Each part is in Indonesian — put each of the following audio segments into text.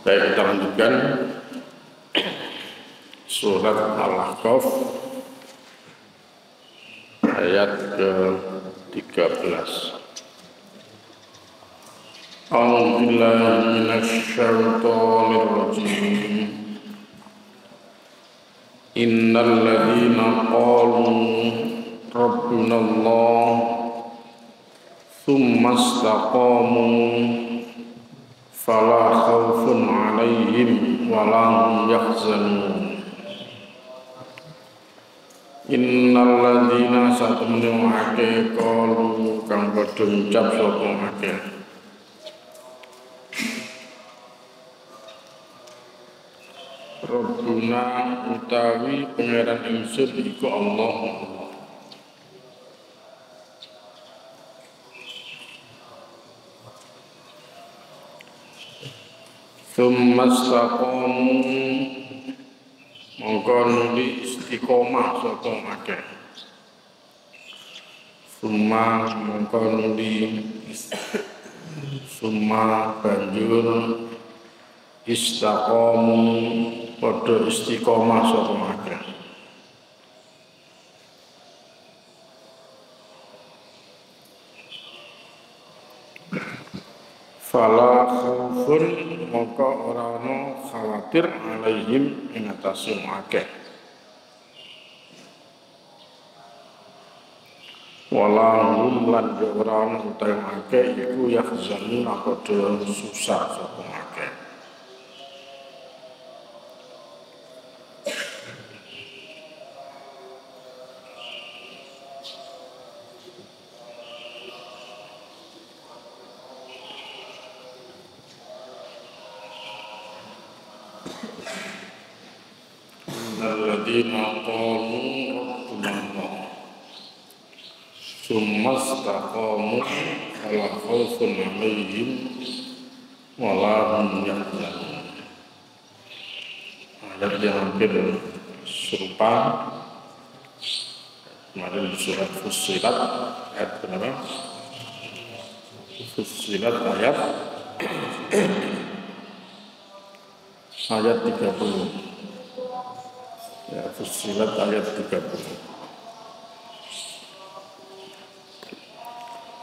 Baik, kita lanjutkan surat Al-Ahqaf ayat ke-13. A'udzubillahi minasyaitonir rajim. Innal ladzina qalu rabbunallah tsumma istaqamu fala khaufun 'alaihim wa la hum yahzanun. Innal ladzina satamnu ake qalu kang padha ngucap sapa akeh Rabbuna utawi pangeran ingsun iku Allah. Tsumma istaqamu mongko nuli istiqomah sapa akeh. Tsumma mongko nuli summa banjur istaqamu padha istiqomah sapa akeh. Fala khaufun maka ora ana khawatir alaihim ing atase akeh. Wala hum lan ora ana utahe akeh iku yahzanun padha susah sapa akeh. Alladzina qalu rabbunallah tsumma istaqamu fala khaufun 'alaihim wa la hum yahzanun. Ayat yang hampir serupa kemarin di surat Fussilat ayat berapa? Fussilat ayat 30. Ya, Fussilat ayat 30.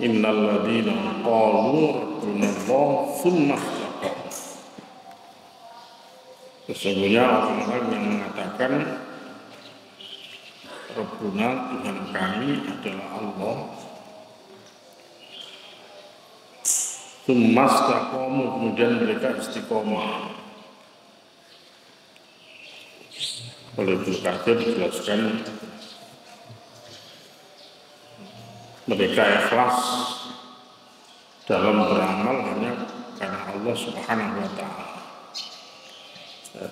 Innal ladzina qalu rabbunallah tsumma istaqamu. Sesungguhnya orang-orang yang mengatakan Rabbuna Tuhan kami adalah Allah, tsumma istaqamu kemudian mereka istiqomah. Oleh Ibnu Katsir dijelaskan mereka ikhlas dalam beramal hanya karena Allah Subhanahu wa Ta'ala,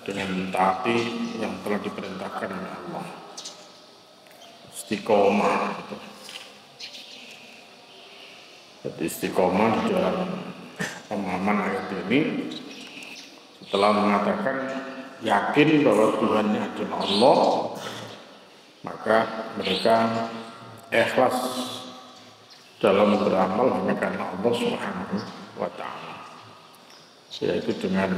dengan mentaati yang telah diperintahkan oleh Allah. Istiqomah. Jadi istiqomah di dalam pemahaman ayat ini setelah mengatakan yakin bahwa Tuhannya adalah Allah, maka mereka ikhlas dalam beramal hanya karena Allah Subhanahu wa Ta'ala, yaitu dengan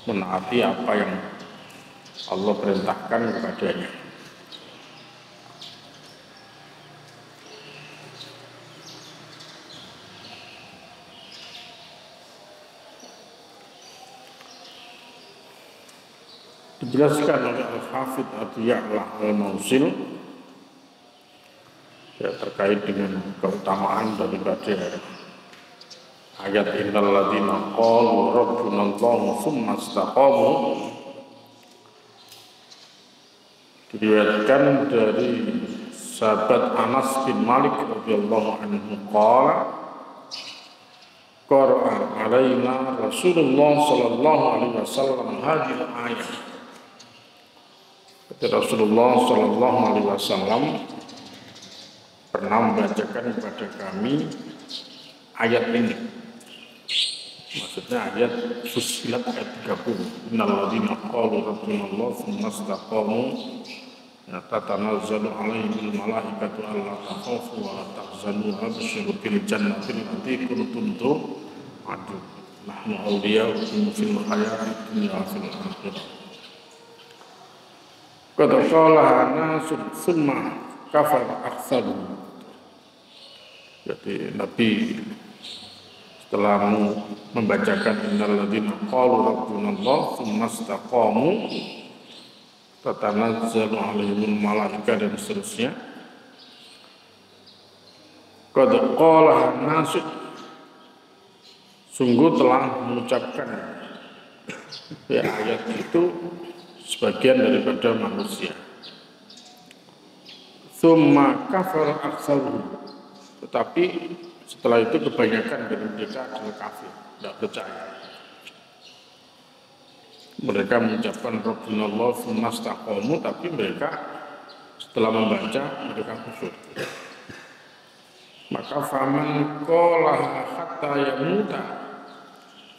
menaati apa yang Allah perintahkan kepadanya. Dijelaskan oleh Al-Hafidh Abu Ya'la Al-Mausil ya, terkait dengan keutamaan daripada ayat innal ladzina qalu rabbunallahu tsumma istaqamu. Diriwayatkan dari sahabat Anas bin Malik radhiyallahu anhu qala qara'a alaina Rasulullah sallallahu alaihi wasallam hadhihi ayat. Rasulullah sallallahu alaihi wasallam pernah membacakan kepada kami ayat ini. Maksudnya ayat Fussilat ayat 30. Innal ladzina qalu rabbunallah tsumma istaqamu tatanazzalu alaihimul malaikatu alla takhafu wa la tahzanu wabshiru bil jannati allati kuntum tu'adun. nahnu awliya'ukum fil hayatid dunya wa fil akhirah. Qad qala nasun summa kafara aktsaruhum. Jadi Nabi setelah membacakan innal ladzina qalu rabbunallah tsumma istaqamu tatanazzalu alaihimul malaika dan seterusnya. Qad qala nasun, sungguh telah mengucapkan ya, ayat itu sebagian daripada manusia. Tsumma kafara aktsaruhum, tetapi setelah itu kebanyakan dari mereka adalah kafir, tidak percaya. Mereka mengucapkan Rabbunallah tsumma istaqamu, tapi mereka setelah membaca mereka kufur. Maka faman qala hatta yamuta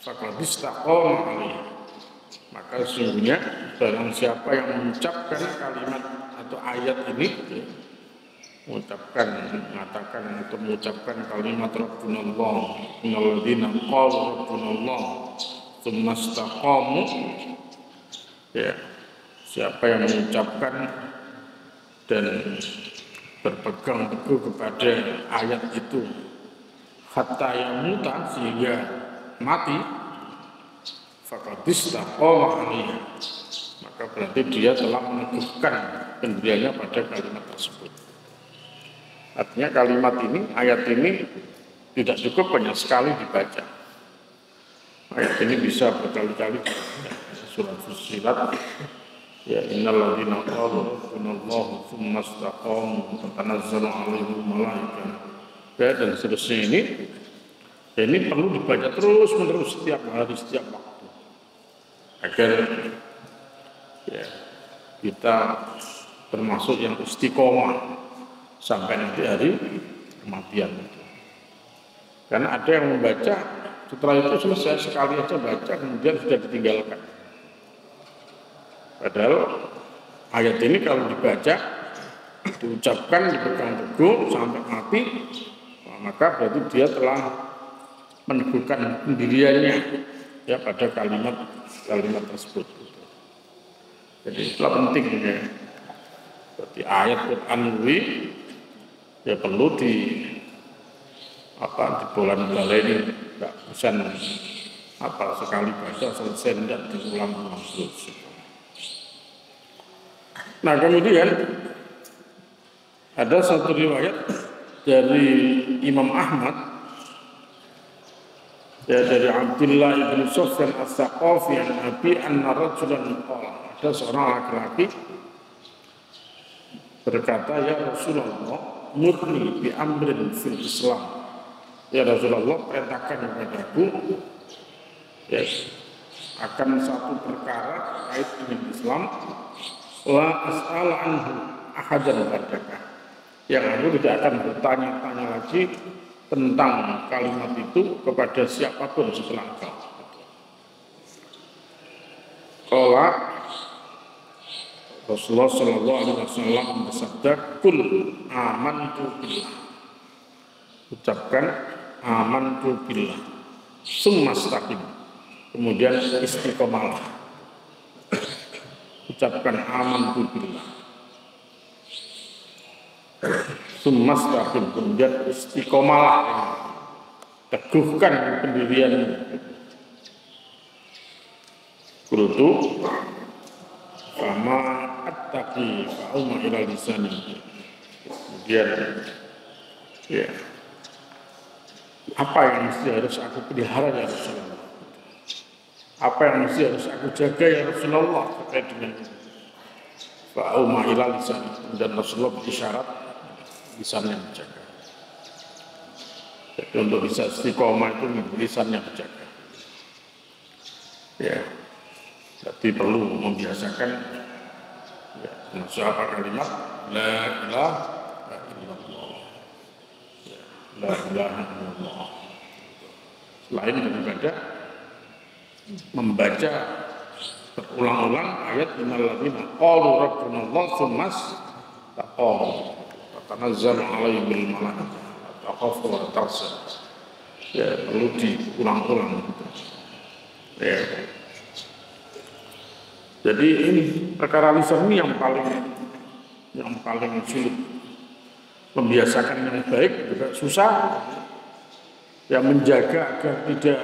faqad istaqama alaihi. Maka sesungguhnya barang siapa yang mengucapkan kalimat atau ayat ini, mengucapkan kalimat Rabbunallah innal ladzina qalu Rabbunallah tsumma istaqamu, ya, siapa yang mengucapkan dan berpegang teguh kepada ayat itu hatta yamuta, sehingga mati, faqad istaqama alaihi, maka berarti dia telah meneguhkan pendiriannya pada kalimat tersebut. Artinya kalimat ini, ayat ini tidak cukup hanya sekali dibaca. Ayat ini bisa berkali-kali dibaca. Surah Fussilat, ya innal ladzina qalu rabbunallahu tsumma istaqamu tatanazzalu alaihimul malaikah, ya, dan seterusnya ini perlu dibaca terus-menerus setiap hari, setiap waktu, agar ya, kita termasuk yang istiqomah sampai nanti hari kematian. Karena ada yang membaca setelah itu selesai sekali aja baca, kemudian sudah ditinggalkan. Padahal ayat ini kalau dibaca, diucapkan, dipegang teguh sampai mati, maka berarti dia telah meneguhkan pendiriannya ya pada kalimat tersebut. Jadi itulah penting ya. Berarti ayat Quran ini ya perlu dibolan-baleni, enggak bisa sekali baca selesai, tidak diulang-ulang terus. Nah, kemudian ada satu riwayat dari Imam Ahmad, ya, dari Abdullah bin Sufyan As-Saqafi an Abi anna rajulan qala, ada seorang laki-laki berkata, ya Rasulullah, murni bi amrin fil Islam. Ya Rasulullah, perintahkan kepadaku ya, akan satu perkara terkait dengan Islam, la as'ala anhu ahadan ba'daka, yang aku tidak akan bertanya-tanya lagi tentang kalimat itu kepada siapapun setelah engkau. Qala Rasulullah sallallahu alaihi wasallam bersabda, kul amantu billah, ucapkan amantu billah, summa istaqim, kemudian istiqomalah. Ucapkan amantu billah, summa istaqim, kemudian istiqomalah, teguhkan pendirian. Qultu fama attaqi fa'uma ila lisani, kemudian ya, apa yang mesti harus aku pelihara ya Rasulullah, apa yang mesti harus aku jaga ya Rasulullah terkait dengan fa'uma ila lisani, dan Rasulullah berisyarat lisannya dijaga. Jadi untuk bisa istiqomah itu lisannya dijaga. Ya, jadi perlu membiasakan ya, apa kalimat la ilaha illallah, ya, la ilaha illallah, selain daripada membaca berulang-ulang ayat innal ladzina qalu rabbunallah tsumma istaqamu tatanazzalu alaihimul malaikah la takhafu wa la tahzanu. Ya, perlu diulang-ulang. Ya. Jadi ini perkara lisan ini yang paling sulit. Membiasakan yang baik juga susah. Ya, menjaga agar tidak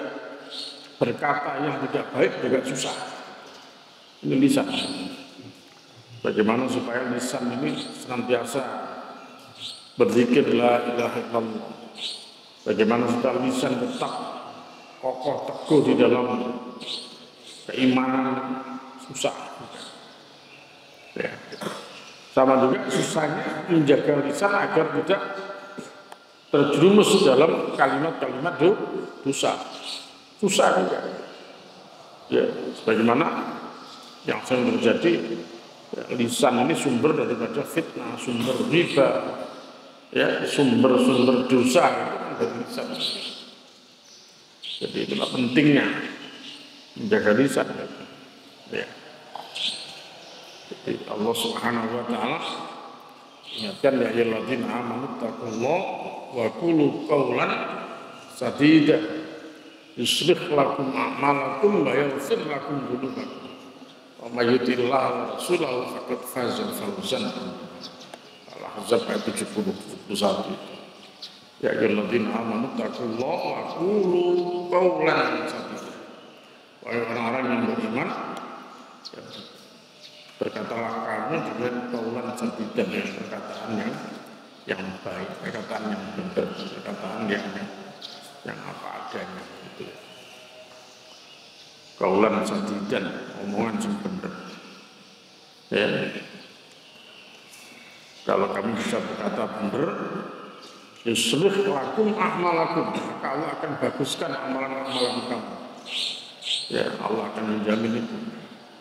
berkata yang tidak baik juga susah. Ini lisan. Bagaimana supaya lisan ini senantiasa berzikir la ilaha illallah. Bagaimana supaya lisan tetap kokoh teguh di dalam keimanan, susah. Ya. Sama juga susahnya menjaga lisan agar tidak terjerumus dalam kalimat-kalimat dosa. Susah juga. Ya, sebagaimana yang sering terjadi, ya, lisan ini sumber daripada fitnah, sumber riba, ya, sumber dosa itu kan dari lisan. Jadi itulah pentingnya menjaga lisan. Ya. Jadi Allah Subhanahu wa taala ingatkan ya ayyuhalladzina amanu taqullaha wa qulu qawlan sadida yuslih lakum a'malakum wa yaghfir lakum dzunubakum wa may yuti'illah wa rasulahu faqad faza fawzan Al-Ahzab ayat 71. Ya ayyuhalladzina amanu taqullaha wa qulu qawlan sadida. Wahai orang-orang yang beriman, ya, berkatalah kamu dengan qawlan sadidan, ya, perkataan yang baik, perkataan yang benar, perkataan yang apa adanya gitu. Qawlan sadidan, omongan yang benar. Ya. Kalau kamu bisa berkata benar, yuslih lakum a'malakum, maka Allah akan baguskan amalan-amalan kamu. Ya, Allah akan menjamin itu.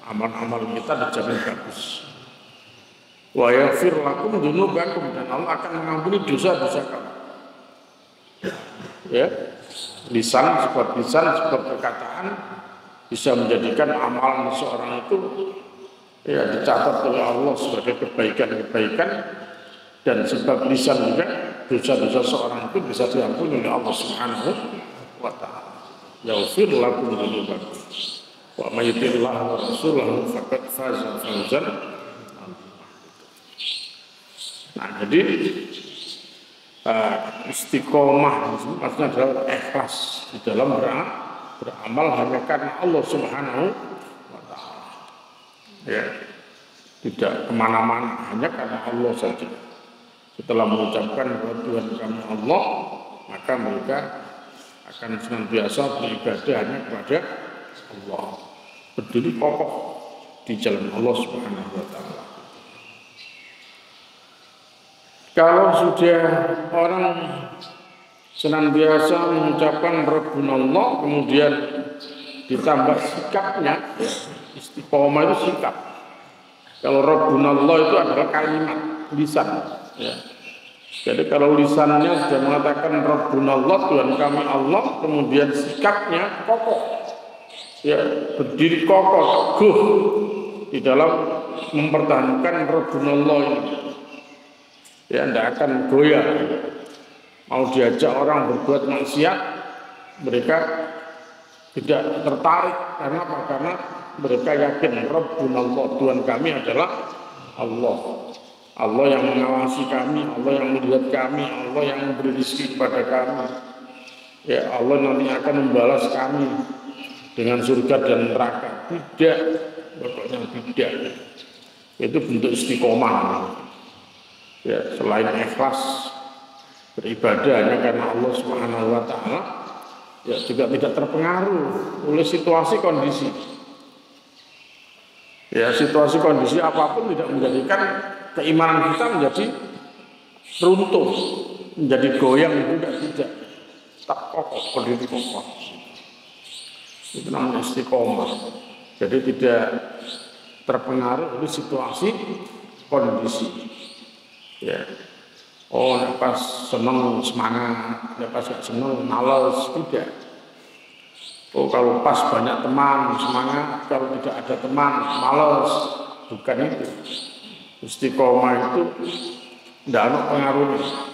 Amal-amal kita dijamin bagus. Wa yaghfir lakum dzunubakum, dan Allah akan mengampuni dosa-dosa kamu. Ya, lisan sebuah perkataan bisa menjadikan amalan seorang itu ya dicatat oleh Allah sebagai kebaikan-kebaikan, dan sebab lisan juga dosa-dosa seorang itu bisa diampuni oleh Allah Subhanahu wa taala. Yaghfir lakum dzunubakum wa may yuti'illah wa rasulahu faqad faza fawzan. Nah, jadi istiqomah maksudnya adalah ikhlas di dalam beramal hanya karena Allah Subhanahu wa taala. Ya, tidak kemana-mana, hanya karena Allah saja. Setelah mengucapkan bahwa Tuhan kami Allah, maka mereka akan senantiasa beribadah hanya kepada Allah, berdiri kokoh di jalan Allah Subhanahu wa taala. Kalau sudah orang senantiasa mengucapkan Rabbunallah, kemudian ditambah sikapnya, istiqomah itu sikap. Kalau Rabbunallah itu adalah kalimat lisan. Ya. Jadi kalau lisannya sudah mengatakan Rabbunallah, Tuhan kami Allah, kemudian sikapnya kokoh, ya, berdiri kokoh, teguh di dalam mempertahankan Rabbunallah ini. Ya, tidak akan goyah. Mau diajak orang berbuat maksiat, mereka tidak tertarik. Karena apa? Karena mereka yakin Rabbunallah, Tuhan kami adalah Allah. Allah yang mengawasi kami, Allah yang melihat kami, Allah yang memberi rezeki kepada kami. Ya, Allah nanti akan membalas kami dengan surga dan neraka. Tidak, pokoknya tidak. Itu bentuk istiqomah. Ya, selain ikhlas beribadah hanya karena Allah Subhanahu wa taala, ya juga tidak terpengaruh oleh situasi kondisi. Ya, situasi kondisi apapun tidak menjadikan keimanan kita menjadi runtuh, menjadi goyang, tidak. Tak kokoh, berdiri kokoh. Itu namanya istiqomah. Jadi tidak terpengaruh oleh situasi kondisi. Ya, oh, pas seneng semangat, pas gak seneng malas, tidak. Oh, kalau pas banyak teman semangat, kalau tidak ada teman malas, bukan itu. Istiqomah itu tidak ada pengaruhnya.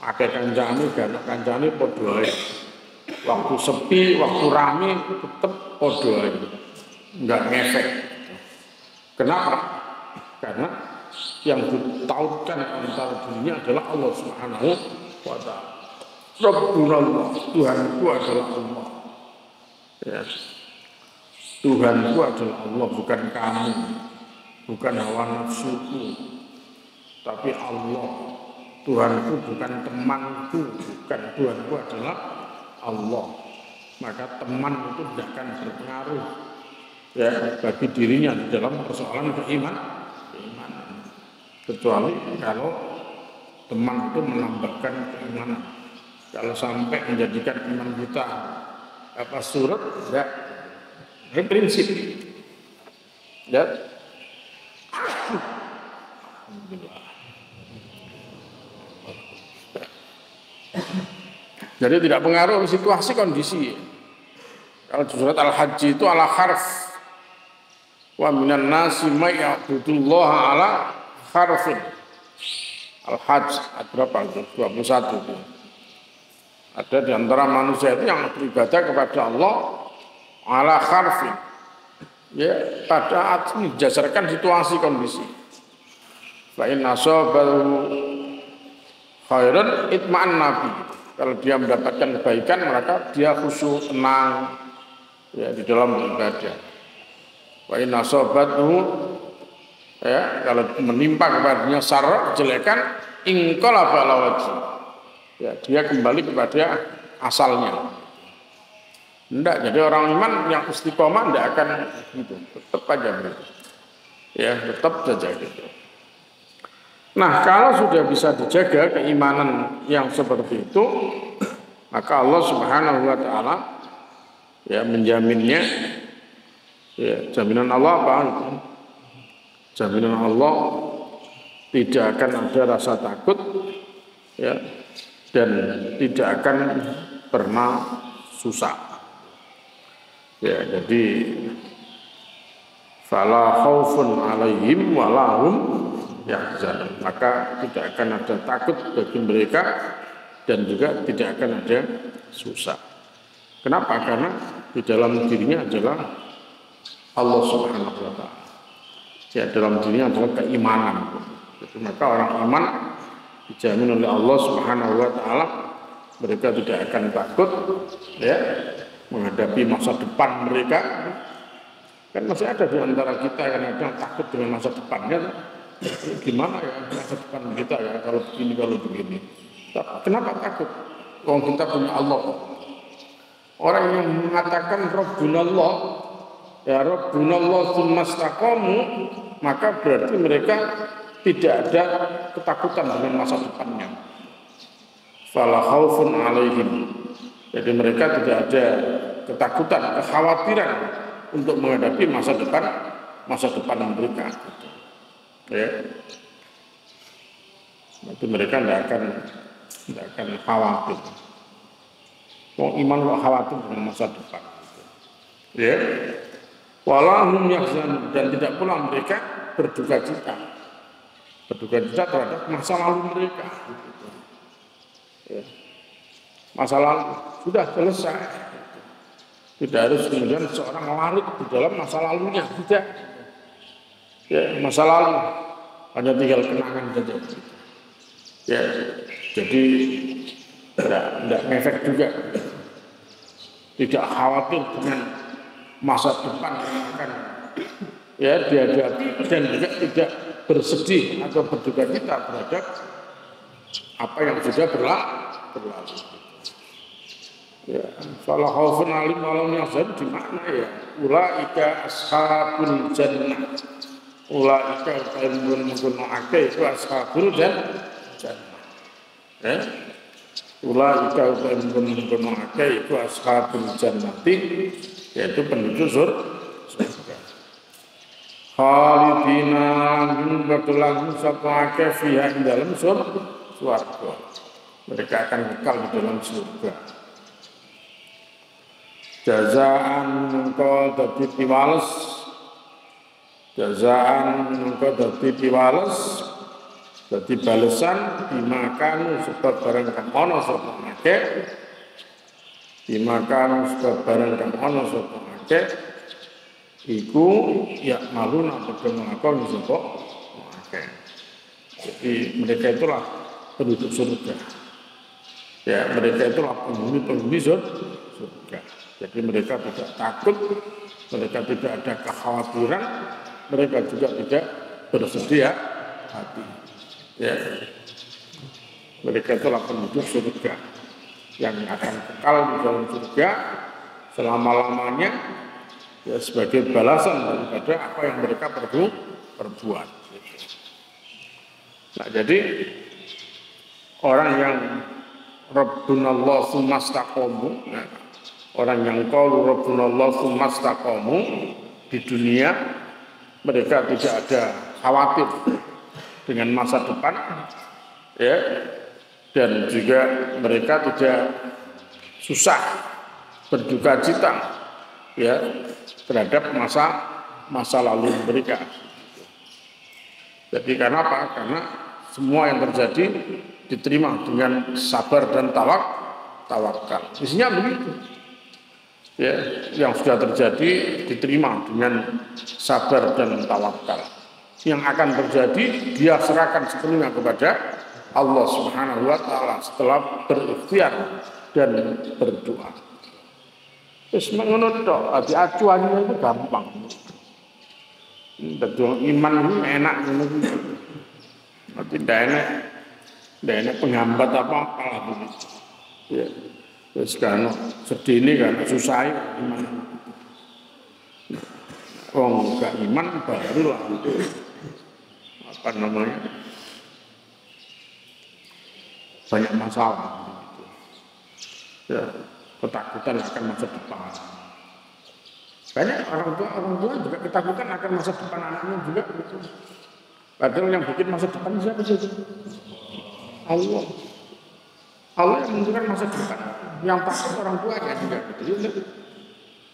Akeh kancane, gak ada kancane, padha ae. waktu sepi, waktu rame tetap podo aja, nggak ngefek. Kenapa? Karena yang ditautkan antara dirinya adalah Allah Subhanahu wa Ta'ala. Rabbunallah, Tuhanku adalah Allah. Ya. Tuhanku adalah Allah, bukan kamu, bukan hawa nafsuku, tapi Allah. Tuhanku bukan temanku, bukan, Tuhanku adalah Allah. Maka teman itu tidak akan berpengaruh ya bagi dirinya di dalam persoalan keimanan. Kecuali kalau teman itu menambahkan keimanan. Kalau sampai menjadikan iman kita surut, ya, ini prinsip. Ya. Alhamdulillah. Jadi tidak pengaruh situasi kondisi. Kalau di surat Al-Hajj itu ala harf. Wa minan nasi may ya'budullaha ala harfin. Al-Hajj ayat berapa itu? 21 itu. Ada di antara manusia itu yang beribadah kepada Allah ala harfin. Ya, pada didasarkan situasi kondisi. Fa in asabahu khairan itma'an nabi. Kalau dia mendapatkan kebaikan maka dia khusyuk, tenang ya di dalam beribadah. Wa in asabathu ya kalau menimpa kepadanya sarra kejelekan inqalaba ala wajhi. Ya, dia kembali kepada asalnya. Tidak, jadi orang iman yang istiqomah tidak akan gitu, tetap aja begitu. Ya, tetap saja gitu. Nah, kalau sudah bisa dijaga keimanan yang seperti itu, maka Allah Subhanahu wa Ta'ala ya menjaminnya. Ya, jaminan Allah apa itu? Jaminan Allah tidak akan ada rasa takut, ya, dan tidak akan pernah susah. Ya, jadi fala khaufun 'alaihim wa lahum yahzanun. Maka tidak akan ada takut bagi mereka dan juga tidak akan ada susah. Kenapa? Karena di dalam dirinya adalah Allah Subhanahu wa Ta'ala. Ya, dalam dirinya adalah keimanan. Jadi, maka orang iman dijamin oleh Allah Subhanahu wa Ta'ala, mereka tidak akan takut ya menghadapi masa depan mereka. Kan masih ada di antara kita yang kadang takut dengan masa depannya. Gimana ya masa depan kita ya kalau begini kalau begini. Kenapa takut? Wong kita punya Allah. Orang yang mengatakan Rabbunallah, ya Rabbunallah tsumma istaqamu, maka berarti mereka tidak ada ketakutan dengan masa depannya. Fala khaufun 'alaihim. Jadi mereka tidak ada ketakutan, kekhawatiran untuk menghadapi masa depan mereka. Ya, itu mereka tidak akan khawatir. Wong iman kok khawatir dengan masa depan. Ya, walahum yahzanun, dan tidak pula mereka berduka cita terhadap masa lalu mereka. Ya. Masa lalu sudah selesai. Tidak harus kemudian seorang larut di dalam masa lalunya, tidak. Ya, masa lalu hanya tinggal kenangan saja. Ya, jadi tidak ngefek juga. Tidak khawatir dengan masa depan yang akan ya dihadapi, dan juga tidak bersedih atau berduka cita terhadap apa yang sudah berlalu. Ya, fala khaufun 'alaihim wa lahum yahzanun di makna ya ulaika ashabul jannah. Ulaika khairun mungkunu akeh itu ashabul jannah. Ya. Ulaika khairun mungkunu akeh itu ashabul jannati, yaitu penduduk surga. Khalidina min batulan satu akeh fiha di dalam surga. Mereka akan kekal di dalam surga. Jazaan engkau dadi piwales, jazaan engkau dadi piwales, dadi balesan dimakan sebab barang kang ana sapa akeh dimakan sebab barang kang ana sapa akeh iku ya malun atau melakukan sapa akeh. Jadi mereka itulah penduduk surga. Ya, mereka itulah penghuni surga. Jadi mereka tidak takut, mereka tidak ada kekhawatiran, mereka juga tidak bersedia hati. Ya. Mereka itulah penduduk surga yang akan kekal di dalam surga selama-lamanya ya, sebagai balasan daripada apa yang mereka perbuat. Nah, jadi orang yang Rabbunallah tsumastaqamu, nah, orang yang qalu Rabbunallah tsumastaqamu di dunia mereka tidak ada khawatir dengan masa depan, ya, dan juga mereka tidak susah berduka cita, ya, terhadap masa lalu mereka. Jadi karena apa? Karena semua yang terjadi diterima dengan sabar dan tawakal. Isinya begitu. Ya, yang sudah terjadi diterima dengan sabar dan tawakal. Yang akan terjadi dia serahkan sepenuhnya kepada Allah Subhanahu wa taala setelah berikhtiar dan berdoa. Wis ngono tok, ati acuannya itu gampang. Betul, iman itu enak ngono iki. Tidak enak penghambat apa-apa lah begitu. Ya. Terus kan sedih ini kan susah iman. Wong enggak iman barulah itu apa namanya? Banyak masalah begitu. Ya, ketakutan akan masa depan. Banyak orang tua juga ketakutan akan masa depan anaknya juga begitu. Padahal yang bikin masa depan siapa sih? Allah. Allah yang menentukan masa depan. Yang takut orang tua aja juga gitu.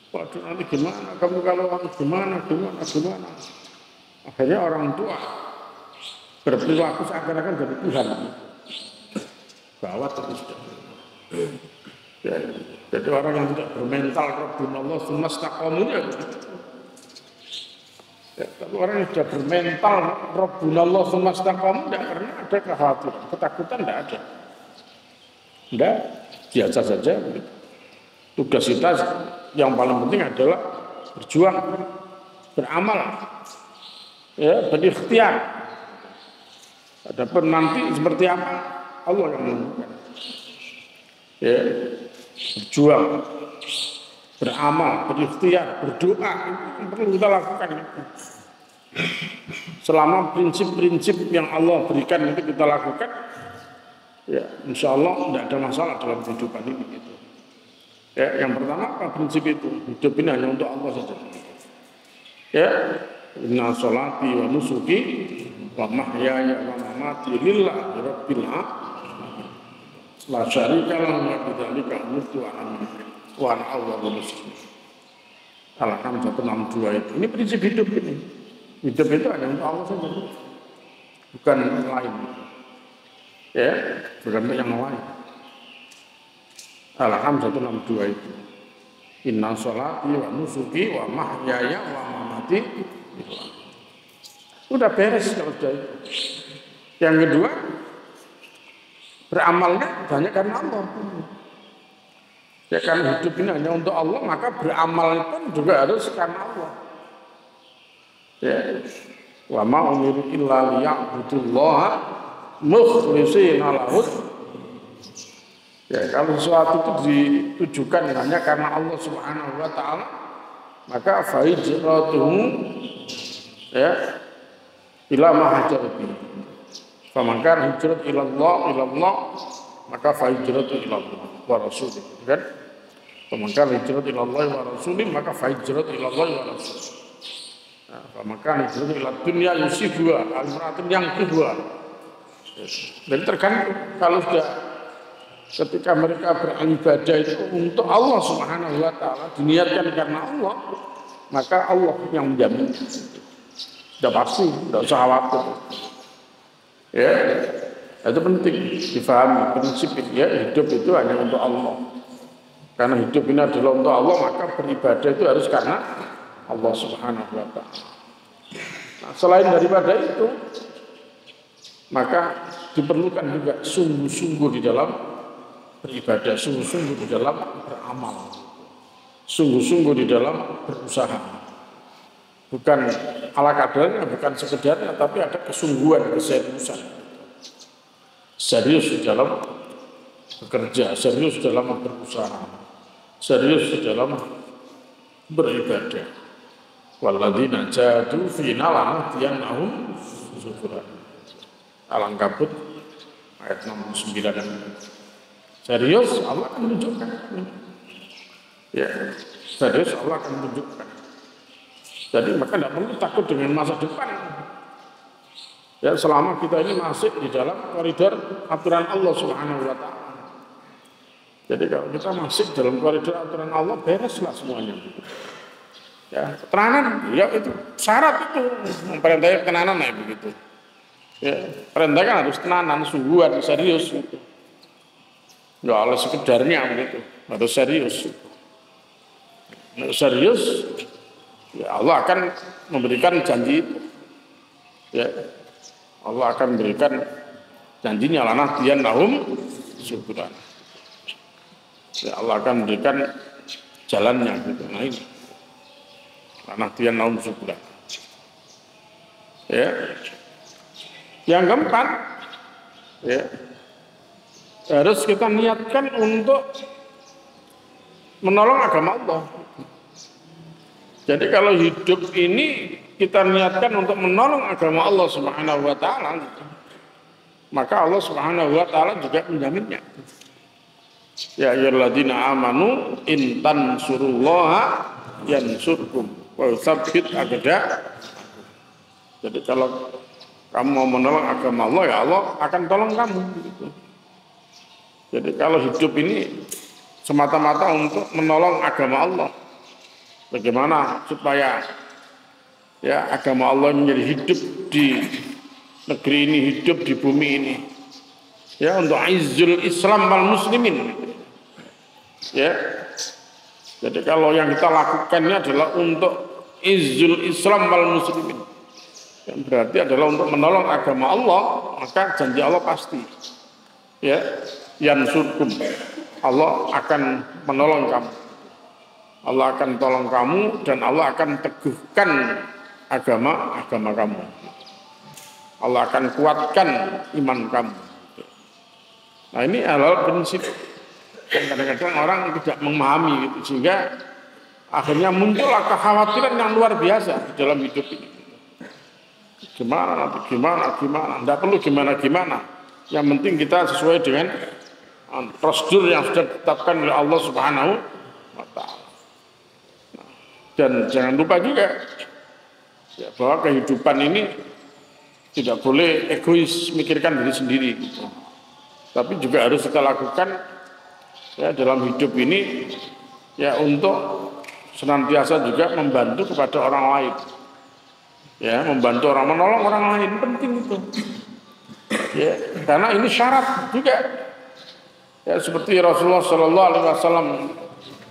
Waduh nanti gimana? Kamu kalau gimana? Akhirnya orang tua berperilaku seakan-akan jadi Tuhan. Gawat terus. Ya, jadi orang yang tidak bermental Rabbunallah tsumastaqamu ya. Ya, kalau orang yang sudah bermental Rabbunallah tsumastaqamu tidak pernah ada kekhawatiran, ketakutan tidak ada. Tidak, biasa saja. Tugas kita yang paling penting adalah berjuang, beramal, ya, berikhtiar. Adapun nanti seperti apa Allah yang menentukan. Ya, berjuang, beramal, berikhtiar, berdoa itu yang perlu kita lakukan. Selama prinsip-prinsip yang Allah berikan itu kita lakukan, ya insya Allah tidak ada masalah dalam kehidupan ini. Gitu. Ya, yang pertama apa prinsip itu? Hidup ini hanya untuk Allah saja. Ya, inna sholati wa nusuki wa mahyaya wa mamati lillahi rabbil alamin. La syarika lahu wa bidzalika umirtu wa ana awwalul muslimin. Al-An'am 162 itu. Ini prinsip hidup ini. Hidup itu hanya untuk Allah saja. Bukan yang lain. Ya, bukan untuk yang lain. Al-An'am 162 itu. Inna sholati wa nusuki wa mahyaya wa mamati. Udah beres kalau sudah itu. Yang kedua, beramalnya banyak karena Allah. Ya kan hidup ini hanya untuk Allah, maka beramal pun juga harus karena Allah. Ya. Wa ma umiru illa liya'budullaha mukhlishina lahud. Ya, kalau sesuatu itu ditujukan hanya karena Allah Subhanahu wa taala, maka fa hijratuhu ya ila ma hajara bihi. Faman hijrat ila Allah maka fa hijratu ila Allah wa rasulih, kan? Faman hijrat ila Allah wa rasulih maka fa hijratu ila Allah wa rasulih. Nah, faman hijrat ila dunya yusibuha al-mar'atin yang kedua. Jadi tergantung kalau sudah ketika mereka beribadah itu untuk Allah Subhanahu wa taala, diniatkan karena Allah, maka Allah yang menjamin. Sudah pasti, tidak usah khawatir. Ya, itu penting difahami prinsip ya, hidup itu hanya untuk Allah. Karena hidup ini adalah untuk Allah, maka beribadah itu harus karena Allah Subhanahu wa Ta'ala. Nah, selain daripada itu, maka diperlukan juga sungguh-sungguh di dalam beribadah, sungguh-sungguh di dalam beramal, sungguh-sungguh di dalam berusaha. Bukan ala kadarnya, bukan sekedarnya, tapi ada kesungguhan, keseriusan. Serius di dalam bekerja, serius dalam berusaha, serius di dalam beribadah. Walladzina jahadu fina lanahdiyannahum subulana. Al-Ankabut ayat 69. Serius Allah akan menunjukkan. Ya, serius Allah akan menunjukkan. Jadi maka tidak perlu takut dengan masa depan. Ya, selama kita ini masih di dalam koridor aturan Allah Subhanahu wa Ta'ala. Jadi kalau kita masih dalam koridor aturan Allah, bereslah semuanya. Ya, ketenanan, ya itu syarat itu memperintahkan ketenanan ya begitu. Ya, perintah kan harus tenanan, sungguhan, serius. Gitu. Nggak oleh sekedarnya begitu, harus serius. Nah, serius, ya Allah akan memberikan janji itu. Ya, Allah akan memberikan janjinya lanahdiyannahum subulana. Ya, Allah akan memberikan jalannya gitu. Nah ini lanahdiyannahum subulana. Ya. Yang keempat, ya, harus kita niatkan untuk menolong agama Allah. Jadi kalau hidup ini kita niatkan untuk menolong agama Allah Subhanahu wa Ta'ala, maka Allah Subhanahu wa Ta'ala juga menjaminnya. Ya ayyuhalladzina amanu in tansurullaha yansurkum wa yutsabbit aqdamakum. Jadi kalau kamu mau menolong agama Allah, ya Allah akan tolong kamu. Gitu. Jadi kalau hidup ini semata-mata untuk menolong agama Allah, bagaimana supaya ya agama Allah menjadi hidup di negeri ini, hidup di bumi ini, ya untuk izzul Islam wal muslimin. Ya, jadi kalau yang kita lakukan ini adalah untuk izzul Islam wal muslimin, yang berarti adalah untuk menolong agama Allah, maka janji Allah pasti. Ya, yansurkum. Allah akan menolong kamu. Allah akan tolong kamu dan Allah akan teguhkan agama kamu. Allah akan kuatkan iman kamu. Nah ini hal-hal prinsip yang kadang-kadang orang tidak memahami gitu, sehingga akhirnya muncullah kekhawatiran yang luar biasa di dalam hidup ini. Gimana, tidak perlu gimana. Yang penting kita sesuai dengan prosedur yang sudah ditetapkan oleh Allah Subhanahu wa Ta'ala. Dan jangan lupa juga ya, bahwa kehidupan ini tidak boleh egois mikirkan diri sendiri gitu. Tapi juga harus kita lakukan ya dalam hidup ini ya untuk senantiasa juga membantu kepada orang lain. Ya, membantu orang, menolong orang lain penting itu. Ya, karena ini syarat juga. Ya, seperti Rasulullah Shallallahu Alaihi Wasallam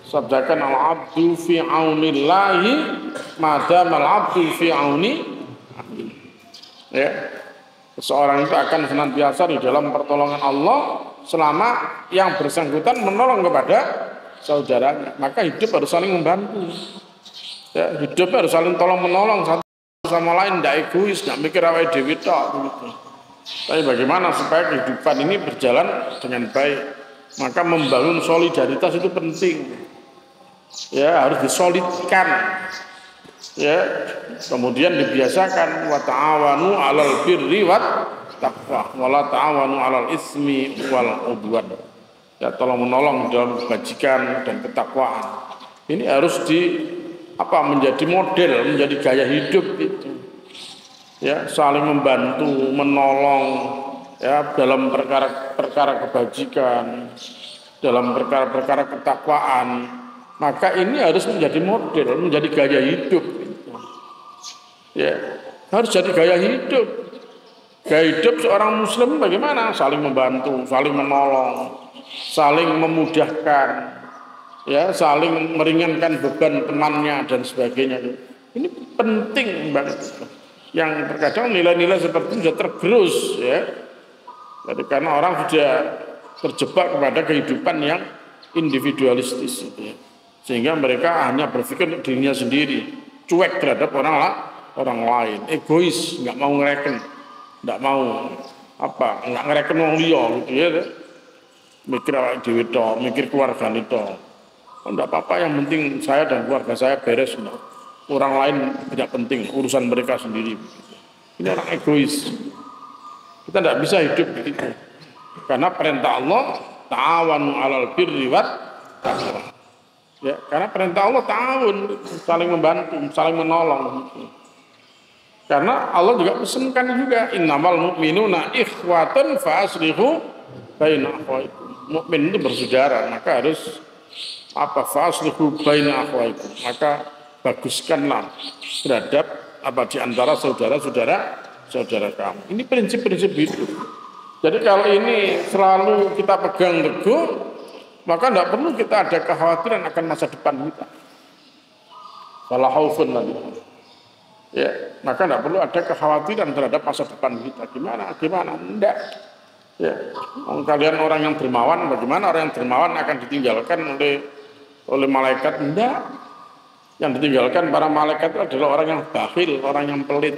sabdakan, al-abdu fi aunillahi madam al-abdu fi auni. Ya, seseorang itu akan senantiasa di dalam pertolongan Allah selama yang bersangkutan menolong kepada saudaranya. Maka hidup harus saling membantu. Ya, hidup harus saling tolong menolong satu sama lain, tidak egois, tidak mikir awal dewi tok begitu. Tapi bagaimana supaya kehidupan ini berjalan dengan baik? Maka membangun solidaritas itu penting. Ya, harus disolidkan. Ya, kemudian dibiasakan wa ta'awanu 'alal birri wat taqwa wa la ta'awanu 'alal ismi wal 'udwan. Ya, tolong menolong dalam kebajikan dan ketakwaan. Ini harus menjadi model, menjadi gaya hidup itu. Ya, saling membantu, menolong ya dalam perkara kebajikan, dalam perkara ketakwaan. Maka ini harus menjadi model, menjadi gaya hidup. Ya, harus jadi gaya hidup. Gaya hidup seorang muslim bagaimana? Saling membantu, saling menolong, saling memudahkan. ya saling meringankan beban temannya dan sebagainya. Ini penting banget. Yang terkadang nilai-nilai seperti itu sudah tergerus ya. Jadi karena orang sudah terjebak kepada kehidupan yang individualistis gitu ya. Sehingga mereka hanya berpikir untuk dirinya sendiri, cuek terhadap orang lain, egois, nggak mau ngereken, nggak mau nggak ngereken orang liya gitu ya. Mikir awake dhewe tok, mikir keluarga itu. Oh, enggak apa-apa, yang penting saya dan keluarga saya beres. Enggak. Orang lain tidak penting, urusan mereka sendiri. Ini orang egois. Kita tidak bisa hidup begitu. Karena perintah Allah, ta'awanu 'alal birri wat taqwa. Ya, karena perintah Allah ta'awun, saling membantu, saling menolong. Karena Allah juga pesankan juga, innamal mu'minuna ikhwatun fa aslihu baina akhwaikum. Mukmin itu bersaudara, maka harus faslihu baina akhwaikum, maka baguskanlah terhadap di antara saudara kamu. Ini prinsip-prinsip hidup. Jadi kalau ini selalu kita pegang teguh, maka tidak perlu kita ada kekhawatiran akan masa depan kita. Fala khaufun lagi. Ya, maka tidak perlu ada kekhawatiran terhadap masa depan kita. Gimana? Enggak. Ya, kalian orang yang dermawan, bagaimana orang yang dermawan akan ditinggalkan oleh malaikat? Enggak. Yang ditinggalkan para malaikat itu adalah orang yang bakhil, orang yang pelit.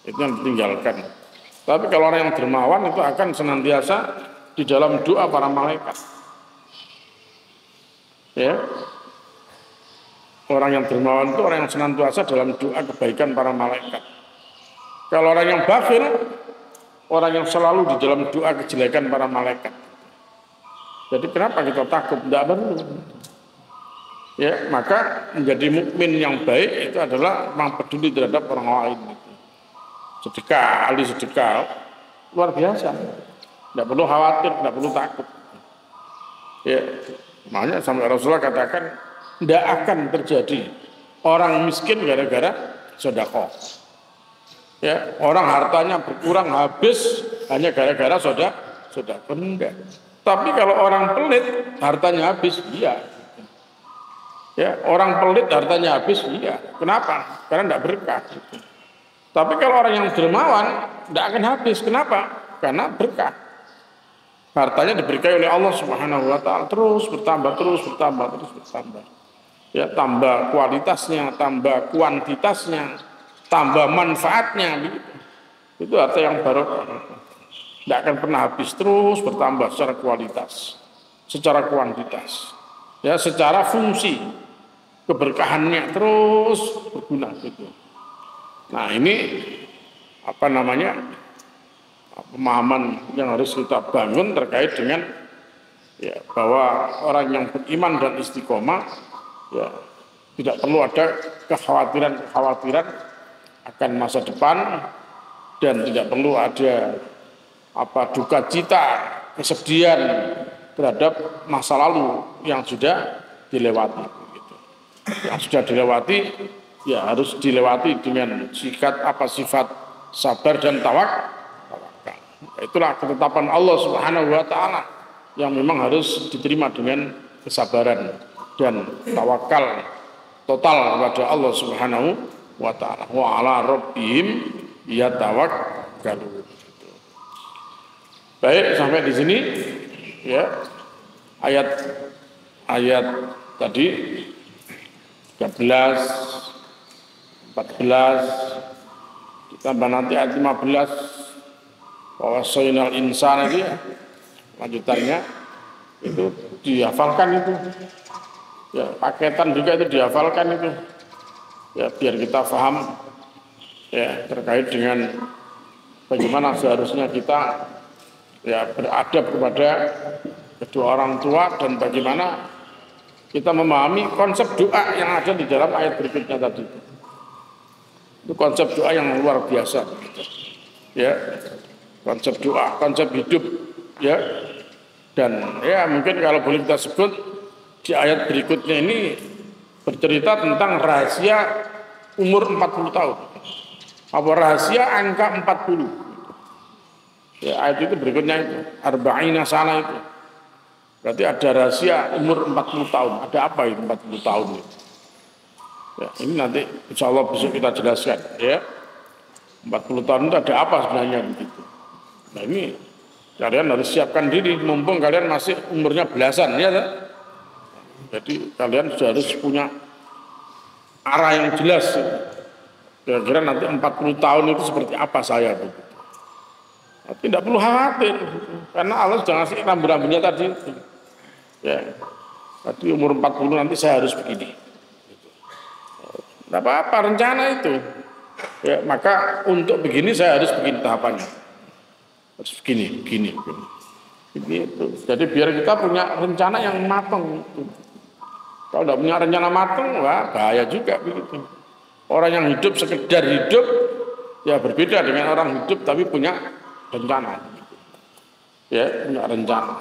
Itu yang ditinggalkan. Tapi kalau orang yang dermawan itu akan senantiasa di dalam doa para malaikat. Ya. Orang yang dermawan itu orang yang senantiasa dalam doa kebaikan para malaikat. Kalau orang yang bakhil, orang yang selalu di dalam doa kejelekan para malaikat. Jadi kenapa kita takut? Tidak perlu. Ya, maka menjadi mukmin yang baik itu adalah memang peduli terhadap orang lain. Sedekah, ahli sedekah, luar biasa. Tidak perlu khawatir, tidak perlu takut. Ya, makanya sampai Rasulullah katakan, tidak akan terjadi orang miskin gara-gara sedekah. Ya, orang hartanya berkurang habis hanya gara-gara sedekah. Enggak. Tapi kalau orang pelit hartanya habis, iya. Ya, orang pelit hartanya habis, iya. Kenapa? Karena tidak berkah. Tapi kalau orang yang dermawan tidak akan habis. Kenapa? Karena berkah. Hartanya diberkahi oleh Allah Subhanahu wa taala, terus bertambah. Ya, tambah kualitasnya, tambah kuantitasnya, tambah manfaatnya gitu. Itu harta yang barokah. Tidak akan pernah habis, terus bertambah secara kualitas, secara kuantitas. Ya, secara fungsi keberkahannya terus berguna gitu. Nah, ini pemahaman yang harus kita bangun terkait dengan ya, bahwa orang yang beriman dan istiqomah ya tidak perlu ada kekhawatiran akan masa depan, dan tidak perlu ada duka cita, kesedihan terhadap masa lalu yang sudah dilewati. Gitu. Yang sudah dilewati ya harus dilewati dengan sifat sabar dan tawakal. Itulah ketetapan Allah Subhanahu wa taala yang memang harus diterima dengan kesabaran dan tawakal total kepada Allah Subhanahu wa taala. Wa ala rabbihim yatawakkalun. Baik, sampai di sini ya ayat tadi 13, 14, ditambah nanti ayat 15 bahwa soinal insan ini lanjutannya itu dihafalkan itu ya, paketan juga itu dihafalkan itu ya, biar kita paham ya terkait dengan bagaimana seharusnya kita ya beradab kepada kedua orang tua, dan bagaimana kita memahami konsep doa yang ada di dalam ayat berikutnya tadi. Itu konsep doa yang luar biasa gitu. Ya, konsep doa, konsep hidup ya. Dan ya mungkin kalau boleh kita sebut di ayat berikutnya ini bercerita tentang rahasia umur 40 tahun. Apa rahasia angka 40? Ya, ayat itu berikutnya itu arba'ina sana itu. Berarti ada rahasia umur 40 tahun. Ada apa itu 40 tahun itu? Ya, ini nanti insya Allah besok kita jelaskan ya. 40 tahun itu ada apa sebenarnya begitu. Nah ini kalian harus siapkan diri mumpung kalian masih umurnya belasan ya. Jadi kalian sudah harus punya arah yang jelas. Kira-kira nanti 40 tahun itu seperti apa saya begitu. Tapi tidak perlu khawatir karena Allah sudah ngasih rambu-rambunya tadi. Ya. Tadi umur 40 nanti saya harus begini. Tidak apa-apa rencana itu. Ya, maka untuk begini saya harus begini tahapannya. Harus begini. Itu. Jadi biar kita punya rencana yang matang. Kalau tidak punya rencana matang, wah bahaya juga begitu. Orang yang hidup sekedar hidup, ya berbeda dengan orang hidup tapi punya rencana. Ya, punya rencana.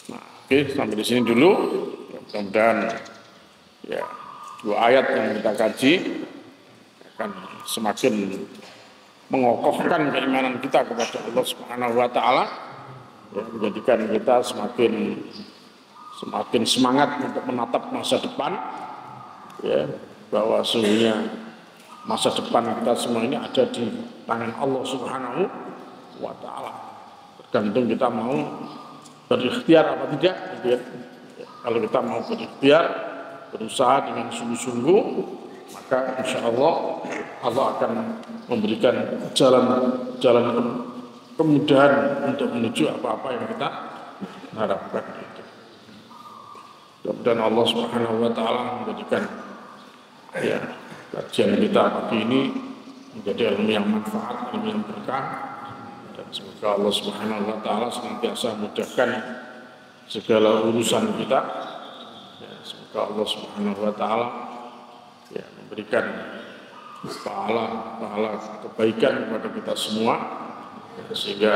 Nah, oke, sampai di sini dulu. Mudah-mudahan ya 2 ayat yang kita kaji akan semakin mengokohkan keimanan kita kepada Allah Subhanahu wa taala, ya, menjadikan kita semakin semangat untuk menatap masa depan, ya, bahwa sesungguhnya masa depan kita semua ini ada di tangan Allah Subhanahu wa taala. Tergantung kita mau berikhtiar apa tidak, gitu ya. Kalau kita mau berikhtiar, berusaha dengan sungguh-sungguh, maka insya Allah akan memberikan jalan kemudahan untuk menuju apa-apa yang kita harapkan. Mudah-mudahan Allah Subhanahu wa taala menjadikan ya kajian kita pagi ini menjadi ilmu yang manfaat, ilmu yang berkah, dan semoga Allah Subhanahu wa taala senantiasa mudahkan segala urusan kita. Ya, semoga Allah Subhanahu wa taala ya memberikan pahala kebaikan kepada kita semua, sehingga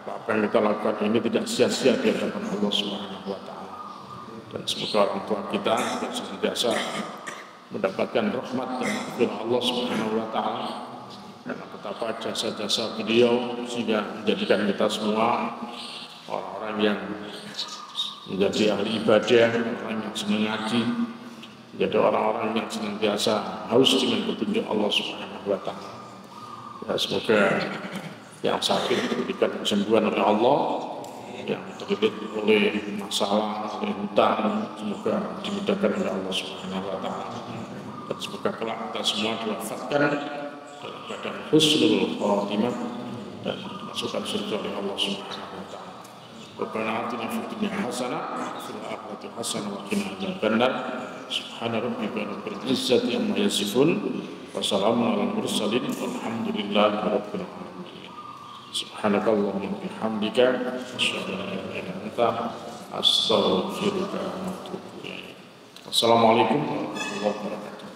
apa-apa yang kita lakukan ini tidak sia-sia di hadapan Allah Subhanahu wa taala. Dan semoga orang tua kita senantiasa mendapatkan rahmat dan maghfirah Allah Subhanahu wa taala, dan betapa jasa-jasa beliau sehingga menjadikan kita semua orang-orang yang menjadi ahli ibadah, orang yang senang ngaji, menjadi orang-orang yang senantiasa haus dengan petunjuk Allah Subhanahu wa taala. Ya, semoga yang sakit diberikan kesembuhan oleh Allah, yang terlilit oleh masalah, oleh hutang, semoga dimudahkan oleh Allah Subhanahu wa taala. Dan semoga kelak kita semua diwafatkan dalam keadaan husnul khatimah dan dimasukkan surga oleh Allah Subhanahu wa taala. Rabbana atina fid dunya hasanah wa fil akhirati hasanah wa qina adzabannar. Subhana rabbika rabbil izzati amma yasifun wa salamun alal mursalin walhamdulillahi rabbil alamin. Subhanakallahumma wa bihamdika asyhadu an la ilaha illa anta astaghfiruka wa atubu ilaik. Assalamualaikum warahmatullahi wabarakatuh.